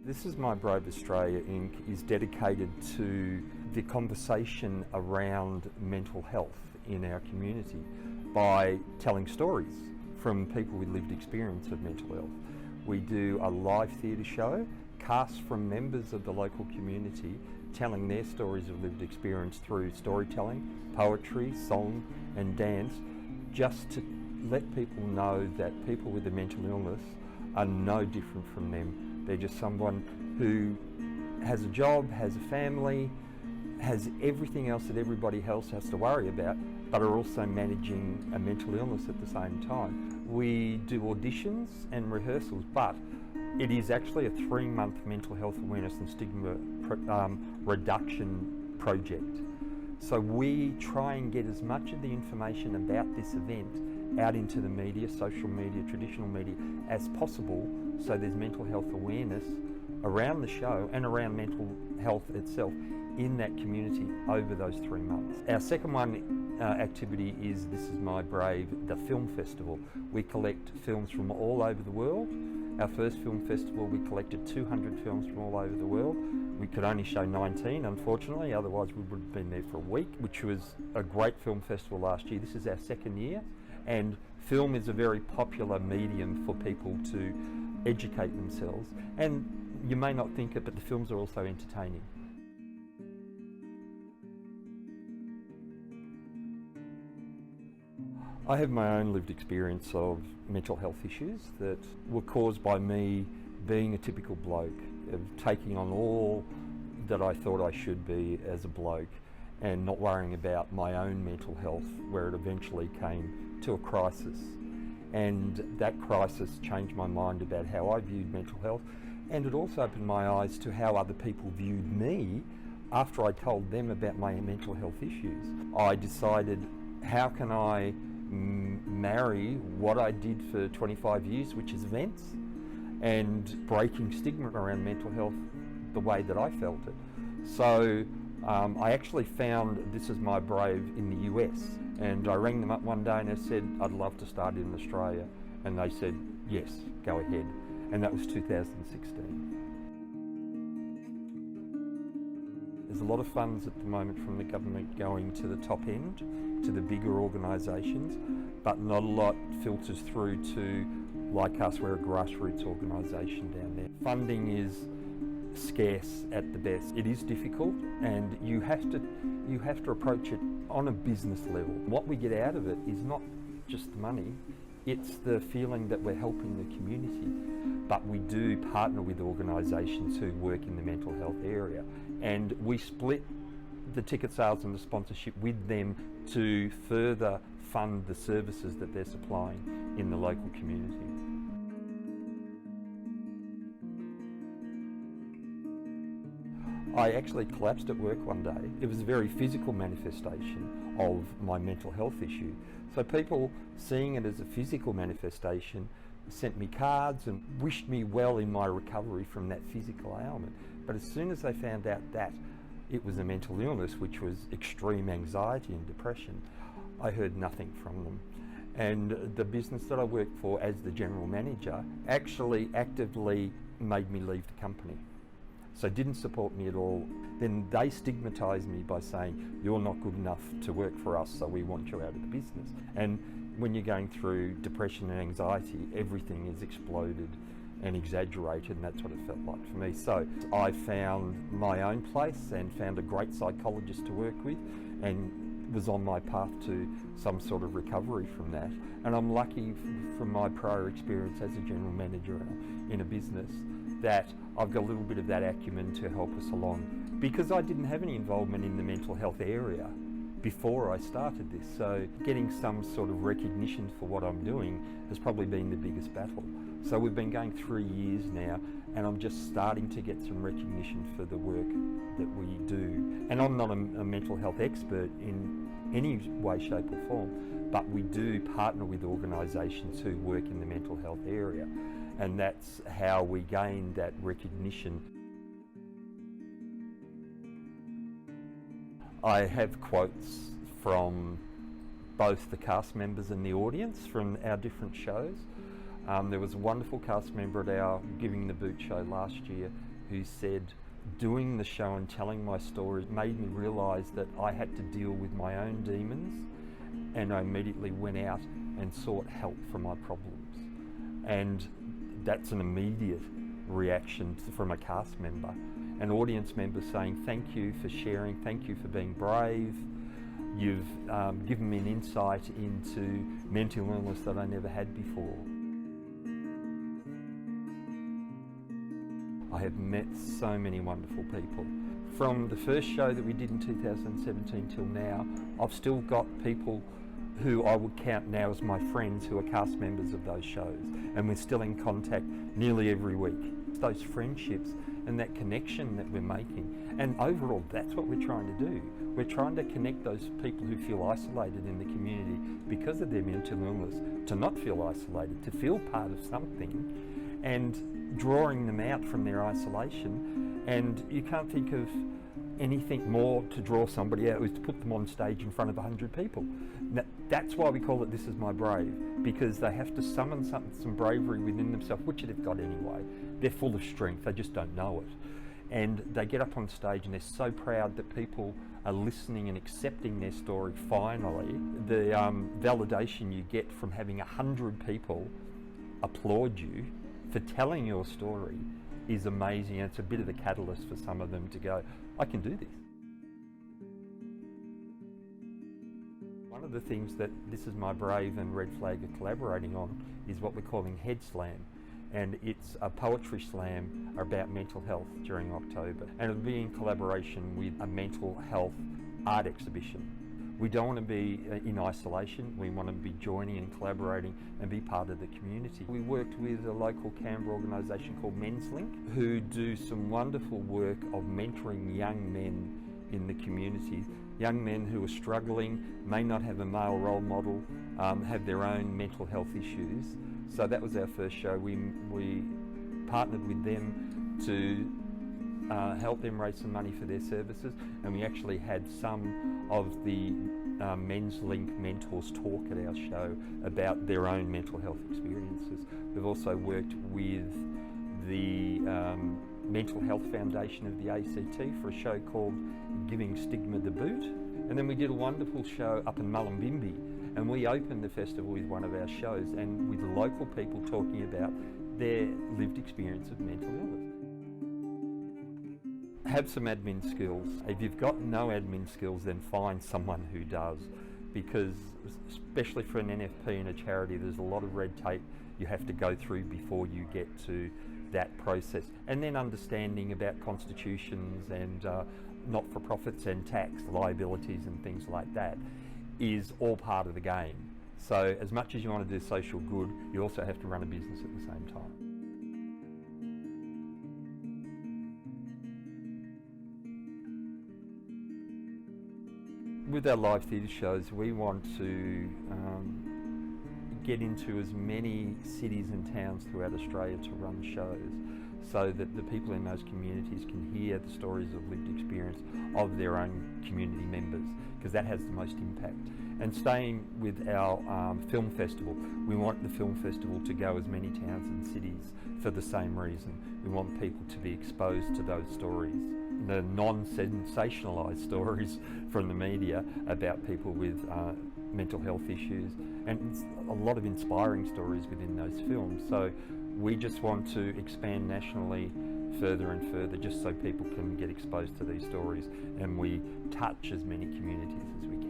This is My Brave Australia Inc. is dedicated to the conversation around mental health in our community by telling stories from people with lived experience of mental health. We do a live theatre show, cast from members of the local community telling their stories of lived experience through storytelling, poetry, song and dance, just to let people know that people with a mental illness are no different from them. They're just someone who has a job, has a family, has everything else that everybody else has to worry about, but are also managing a mental illness at the same time. We do auditions and rehearsals, but it is actually a 3-month mental health awareness and stigma reduction project. So we try and get as much of the information about this event out into the media, social media, traditional media, as possible, so there's mental health awareness around the show and around mental health itself in that community over those 3 months. Our second activity is This Is My Brave, the film festival. We collect films from all over the world. Our first film festival, we collected 200 films from all over the world. We could only show 19, unfortunately, otherwise we would have been there for a week, which was a great film festival last year. This is our second year, and film is a very popular medium for people to educate themselves. And you may not think it, but the films are also entertaining. I have my own lived experience of mental health issues that were caused by me being a typical bloke, of taking on all that I thought I should be as a bloke and not worrying about my own mental health, where it eventually came to a crisis. And that crisis changed my mind about how I viewed mental health, and it also opened my eyes to how other people viewed me after I told them about my mental health issues. I decided, how can I marry what I did for 25 years, which is events, and breaking stigma around mental health the way that I felt it. So I actually found This Is My Brave in the US, and I rang them up one day and I said, I'd love to start it in Australia. And they said, yes, go ahead. And that was 2016. There's a lot of funds at the moment from the government going to the top end, to the bigger organisations, but not a lot filters through to, like us, we're a grassroots organisation down there. Funding is scarce at the best. It is difficult, and you have to approach it on a business level. What we get out of it is not just the money, it's the feeling that we're helping the community. But we do partner with organisations who work in the mental health area, and we split the ticket sales and the sponsorship with them to further fund the services that they're supplying in the local community. I actually collapsed at work one day. It was a very physical manifestation of my mental health issue. So people, seeing it as a physical manifestation, sent me cards and wished me well in my recovery from that physical ailment. But as soon as they found out that it was a mental illness, which was extreme anxiety and depression, I heard nothing from them. And the business that I worked for as the general manager actually actively made me leave the company. So didn't support me at all. Then they stigmatised me by saying, you're not good enough to work for us, so we want you out of the business. And when you're going through depression and anxiety, everything is exploded and exaggerated, and that's what it felt like for me. So I found my own place and found a great psychologist to work with, and was on my path to some sort of recovery from that. And I'm lucky from my prior experience as a general manager in a business that I've got a little bit of that acumen to help us along, because I didn't have any involvement in the mental health area before I started this. So getting some sort of recognition for what I'm doing has probably been the biggest battle. So we've been going 3 years now, and I'm just starting to get some recognition for the work that we do. And I'm not a mental health expert in any way, shape or form, but we do partner with organisations who work in the mental health area, and that's how we gain that recognition. I have quotes from both the cast members and the audience from our different shows. There was a wonderful cast member at our Giving the Boot show last year who said, doing the show and telling my story made me realise that I had to deal with my own demons, and I immediately went out and sought help for my problems. And that's an immediate reaction from a cast member. An audience member saying, thank you for sharing, thank you for being brave. You've given me an insight into mental illness that I never had before. I have met so many wonderful people. From the first show that we did in 2017 till now, I've still got people who I would count now as my friends who are cast members of those shows, and we're still in contact nearly every week. It's those friendships and that connection that we're making, and overall that's what we're trying to do. We're trying to connect those people who feel isolated in the community because of their mental illness to not feel isolated, to feel part of something, and drawing them out from their isolation. And you can't think of anything more to draw somebody out is to put them on stage in front of 100 people. Now, that's why we call it This Is My Brave, because they have to summon some bravery within themselves, which they've got anyway. They're full of strength, they just don't know it. And they get up on stage and they're so proud that people are listening and accepting their story finally. The validation you get from having 100 people applaud you for telling your story is amazing, and it's a bit of a catalyst for some of them to go, I can do this. One of the things that This Is My Brave and Red Flag are collaborating on is what we're calling Head Slam, and it's a poetry slam about mental health during October, and it'll be in collaboration with a mental health art exhibition. We don't want to be in isolation, we want to be joining and collaborating and be part of the community. We worked with a local Canberra organisation called Men's Link, who do some wonderful work of mentoring young men in the community. Young men who are struggling, may not have a male role model, have their own mental health issues. So that was our first show. We partnered with them to help them raise some money for their services, and we actually had some of the Men's Link mentors talk at our show about their own mental health experiences. We've also worked with the Mental Health Foundation of the ACT for a show called Giving Stigma the Boot, and then we did a wonderful show up in Mullumbimby, and we opened the festival with one of our shows and with local people talking about their lived experience of mental illness. Have some admin skills. If you've got no admin skills, then find someone who does, because especially for an NFP and a charity, there's a lot of red tape you have to go through before you get to that process. And then understanding about constitutions and not-for-profits and tax liabilities and things like that is all part of the game. So as much as you want to do social good, you also have to run a business at the same time. With our live theatre shows, we want to get into as many cities and towns throughout Australia to run shows, so that the people in those communities can hear the stories of lived experience of their own community members, because that has the most impact. And staying with our film festival, we want the film festival to go as many towns and cities for the same reason. We want people to be exposed to those stories, the non-sensationalised stories from the media about people with mental health issues, and a lot of inspiring stories within those films. So we just want to expand nationally further and further, just so people can get exposed to these stories and we touch as many communities as we can.